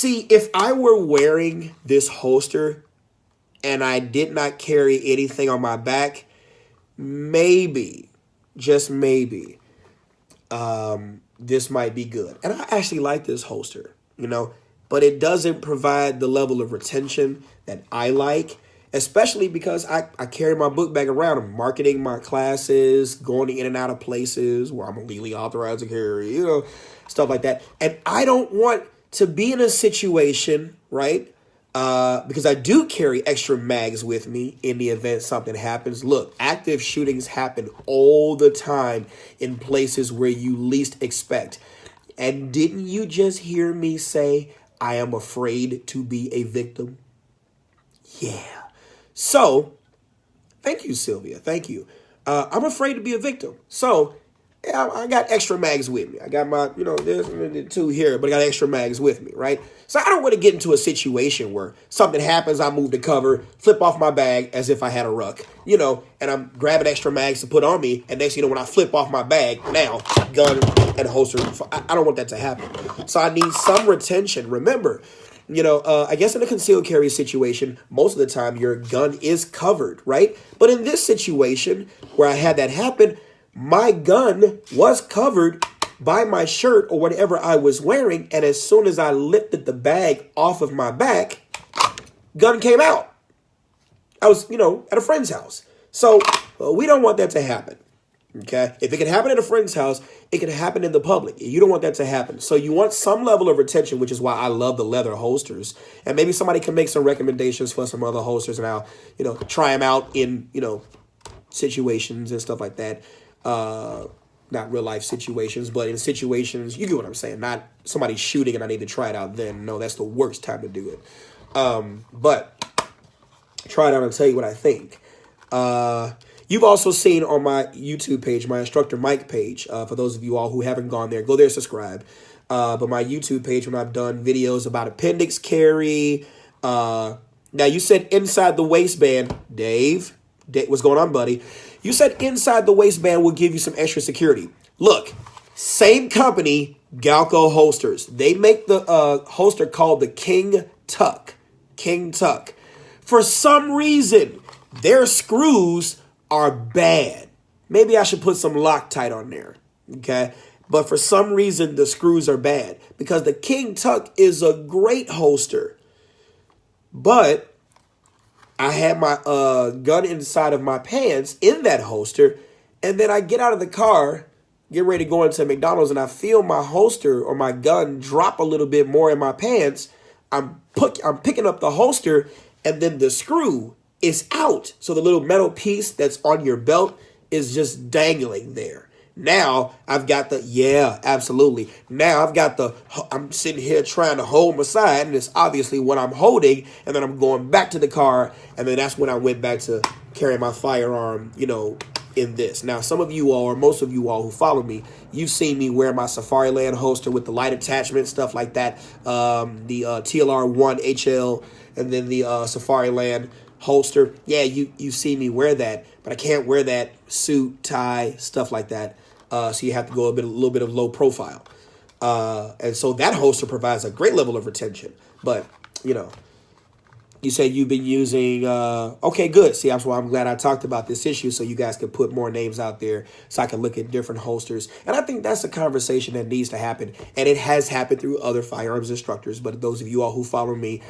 See, if I were wearing this holster and I did not carry anything on my back, maybe, just maybe, this might be good. And I actually like this holster, but it doesn't provide the level of retention that I like, especially because I carry my book bag around. I'm marketing my classes, going in and out of places where I'm legally authorized to carry, stuff like that. And I don't want to be in a situation, right? Because I do carry extra mags with me in the event something happens. Look, active shootings happen all the time in places where you least expect. And didn't you just hear me say, I am afraid to be a victim? Yeah. So, thank you, Sylvia. Thank you. I'm afraid to be a victim. So, yeah, I got extra mags with me. I got my, there's two here, but I got extra mags with me, right? So I don't want to get into a situation where something happens, I move the cover, flip off my bag as if I had a ruck, and I'm grabbing extra mags to put on me. And next, when I flip off my bag, now, gun and holster, I don't want that to happen. So I need some retention. Remember, I guess in a concealed carry situation, most of the time your gun is covered, right? But in this situation where I had that happen, my gun was covered by my shirt or whatever I was wearing. And as soon as I lifted the bag off of my back, gun came out. I was, at a friend's house. So we don't want that to happen. Okay. If it can happen at a friend's house, it can happen in the public. You don't want that to happen. So you want some level of retention, which is why I love the leather holsters. And maybe somebody can make some recommendations for some other holsters and I'll, try them out in, situations and stuff like that. Not real life situations, but in situations, you get what I'm saying. Not somebody shooting and I need to try it out then. No, that's the worst time to do it. But try it out and tell you what I think. You've also seen on my YouTube page, my Instructor Mike page, for those of you all who haven't gone there, go there, subscribe. But my YouTube page, when I've done videos about appendix carry. Now, you said inside the waistband, Dave, what's going on, buddy? You said inside the waistband will give you some extra security. Look, same company, Galco holsters. They make the holster called the King Tuck. King Tuck. For some reason, their screws are bad. Maybe I should put some Loctite on there, okay? But for some reason, the screws are bad because the King Tuck is a great holster. But I had my gun inside of my pants in that holster, and then I get out of the car, get ready to go into McDonald's, and I feel my holster or my gun drop a little bit more in my pants. I'm picking up the holster, and then the screw is out. So the little metal piece that's on your belt is just dangling there. Now I've got absolutely. Now I'm sitting here trying to hold my side, and it's obviously what I'm holding, and then I'm going back to the car, and then that's when I went back to carrying my firearm, in this. Now, some of you all, or most of you all who follow me, you've seen me wear my Safariland holster with the light attachment, stuff like that, the TLR1 HL, and then the Safariland holster. Yeah, you see me wear that, but I can't wear that suit, tie, stuff like that. So you have to go a little bit of low profile. And so that holster provides a great level of retention. But, you said you've been using, okay, good. See, that's why I'm glad I talked about this issue so you guys can put more names out there so I can look at different holsters. And I think that's a conversation that needs to happen. And it has happened through other firearms instructors. But those of you all who follow me,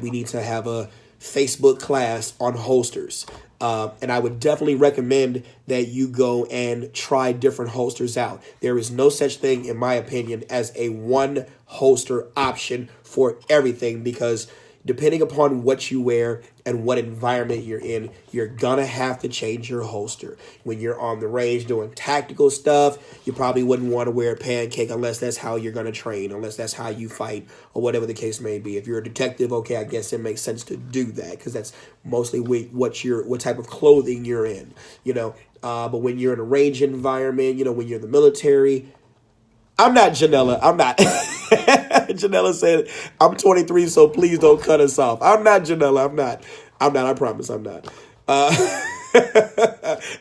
we need to have a Facebook class on holsters. And I would definitely recommend that you go and try different holsters out. There is no such thing, in my opinion, as a one holster option for everything because depending upon what you wear and what environment you're in, you're gonna have to change your holster. When you're on the range doing tactical stuff, you probably wouldn't want to wear a pancake unless that's how you're gonna train, unless that's how you fight, or whatever the case may be. If you're a detective, okay, I guess it makes sense to do that because that's mostly what type of clothing you're in, But when you're in a range environment, when you're in the military, I'm not Janella. I'm not. Janella said, I'm 23, so please don't cut us off. I'm not Janella. I'm not. I promise I'm not.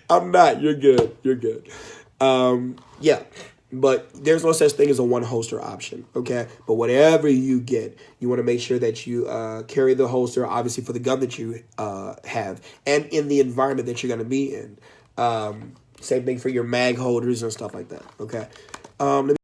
I'm not. You're good. Yeah. But there's no such thing as a one holster option, okay? But whatever you get, you want to make sure that you carry the holster, obviously, for the gun that you have and in the environment that you're going to be in. Same thing for your mag holders and stuff like that, okay?